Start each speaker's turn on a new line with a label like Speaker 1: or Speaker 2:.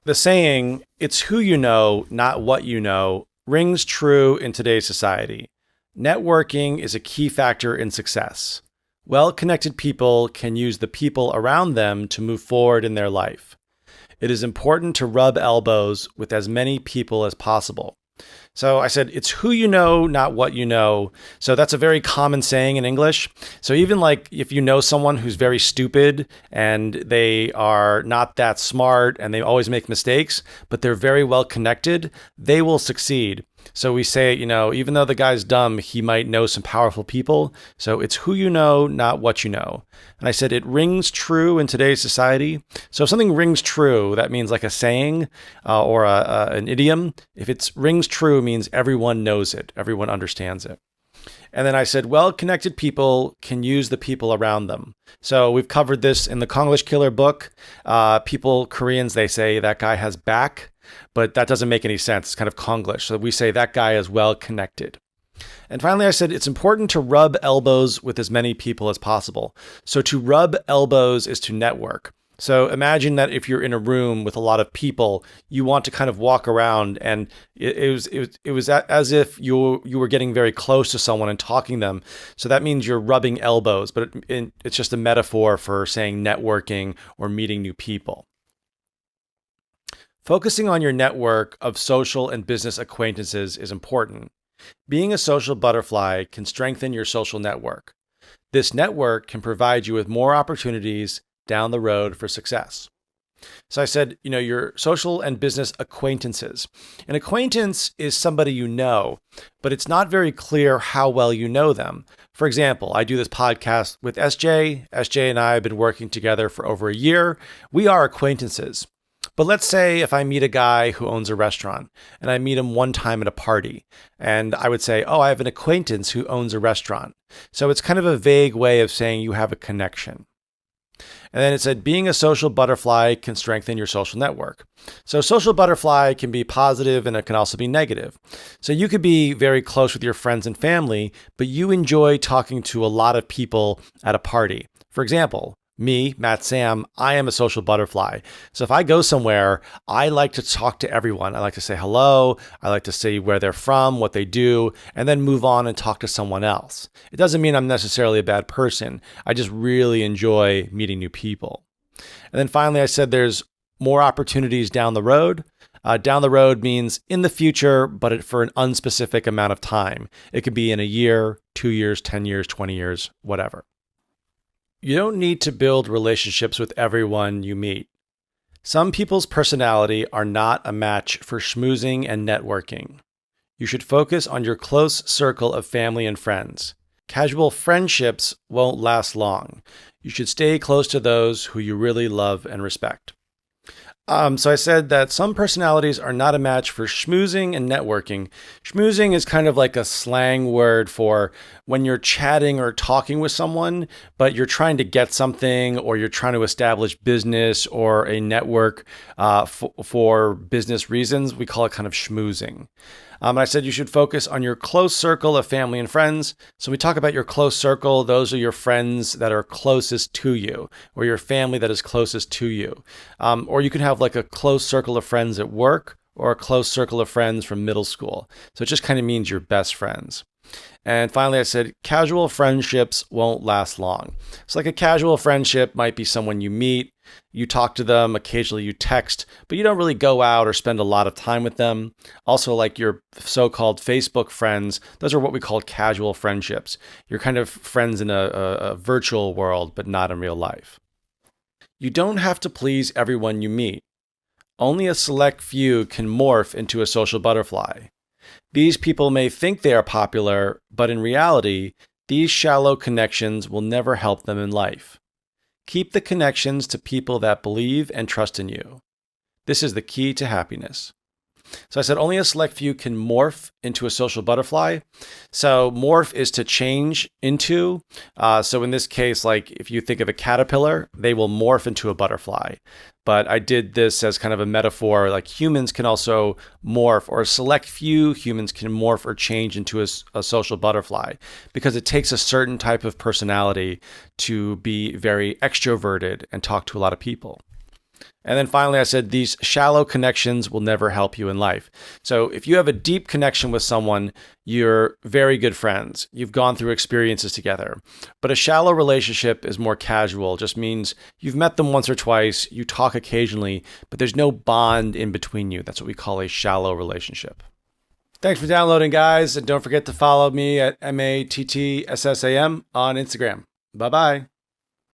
Speaker 1: The saying, it's who you know, not what you know, rings true in today's society. Networking is a key factor in success. Well connected people can use the people around them to move forward in their life. It is important to rub elbows with as many people as possible. So I said, it's who you know, not what you know. So that's a very common saying in English. So even like if you know someone who's very stupid and they are not that smart and they always make mistakes, but they're very well connected, they will succeed. So we say, even though the guy's dumb, he might know some powerful people. So it's who you know, not what you know. And I said, it rings true in today's society. So if something rings true, that means like a saying or an idiom. If it rings true, it means everyone knows it. Everyone understands it. And then I said, well-connected people can use the people around them. So we've covered this in the Konglish Killer book. Koreans, they say that guy has back, but that doesn't make any sense. It's kind of Konglish. So we say that guy is well-connected. And finally, I said, it's important to rub elbows with as many people as possible. So to rub elbows is to network. So imagine that if you're in a room with a lot of people, you want to kind of walk around, and it was as if you were getting very close to someone and talking to them. So that means you're rubbing elbows, but it's just a metaphor for saying networking or meeting new people. Focusing on your network of social and business acquaintances is important. Being a social butterfly can strengthen your social network. This network can provide you with more opportunities down the road for success. So I said, your social and business acquaintances. An acquaintance is somebody you know, but it's not very clear how well you know them. For example, I do this podcast with SJ. SJ and I have been working together for over a year. We are acquaintances. But let's say if I meet a guy who owns a restaurant and I meet him one time at a party, and I would say, I have an acquaintance who owns a restaurant. So it's kind of a vague way of saying you have a connection. And then it said, being a social butterfly can strengthen your social network. So social butterfly can be positive and it can also be negative. So you could be very close with your friends and family, but you enjoy talking to a lot of people at a party. For example, me, Matt Sam, I am a social butterfly. So if I go somewhere, I like to talk to everyone. I like to say hello. I like to see where they're from, what they do, and then move on and talk to someone else. It doesn't mean I'm necessarily a bad person. I just really enjoy meeting new people. And then finally, I said there's more opportunities down the road. Down the road means in the future, but for an unspecific amount of time. It could be in a year, 2 years, 10 years, 20 years, whatever. You don't need to build relationships with everyone you meet. Some people's personality are not a match for schmoozing and networking. You should focus on your close circle of family and friends. Casual friendships won't last long. You should stay close to those who you really love and respect. So I said that some personalities are not a match for schmoozing and networking. Schmoozing is kind of like a slang word for when you're chatting or talking with someone, but you're trying to get something or you're trying to establish business or a network for business reasons. We call it kind of schmoozing. And I said you should focus on your close circle of family and friends. So we talk about your close circle. Those are your friends that are closest to you, or your family that is closest to you. Or you can have like a close circle of friends at work, or a close circle of friends from middle school. So it just kind of means your best friends. And finally, I said, casual friendships won't last long. So like a casual friendship might be someone you meet, you talk to them, occasionally you text, but you don't really go out or spend a lot of time with them. Also, like your so-called Facebook friends, those are what we call casual friendships. You're kind of friends in a virtual world, but not in real life. You don't have to please everyone you meet. Only a select few can morph into a social butterfly. These people may think they are popular, but in reality, these shallow connections will never help them in life. Keep the connections to people that believe and trust in you. This is the key to happiness. So I said only a select few can morph into a social butterfly. So morph is to change into. So in this case, like if you think of a caterpillar, they will morph into a butterfly. But I did this as kind of a metaphor, like humans can also morph, or a select few humans can morph or change into a social butterfly, because it takes a certain type of personality to be very extroverted and talk to a lot of people. And then finally, I said these shallow connections will never help you in life. So if you have a deep connection with someone, you're very good friends. You've gone through experiences together. But a shallow relationship is more casual, just means you've met them once or twice, you talk occasionally, but there's no bond in between you. That's what we call a shallow relationship. Thanks for downloading, guys. And don't forget to follow me at MATTSSAM on Instagram. Bye-bye.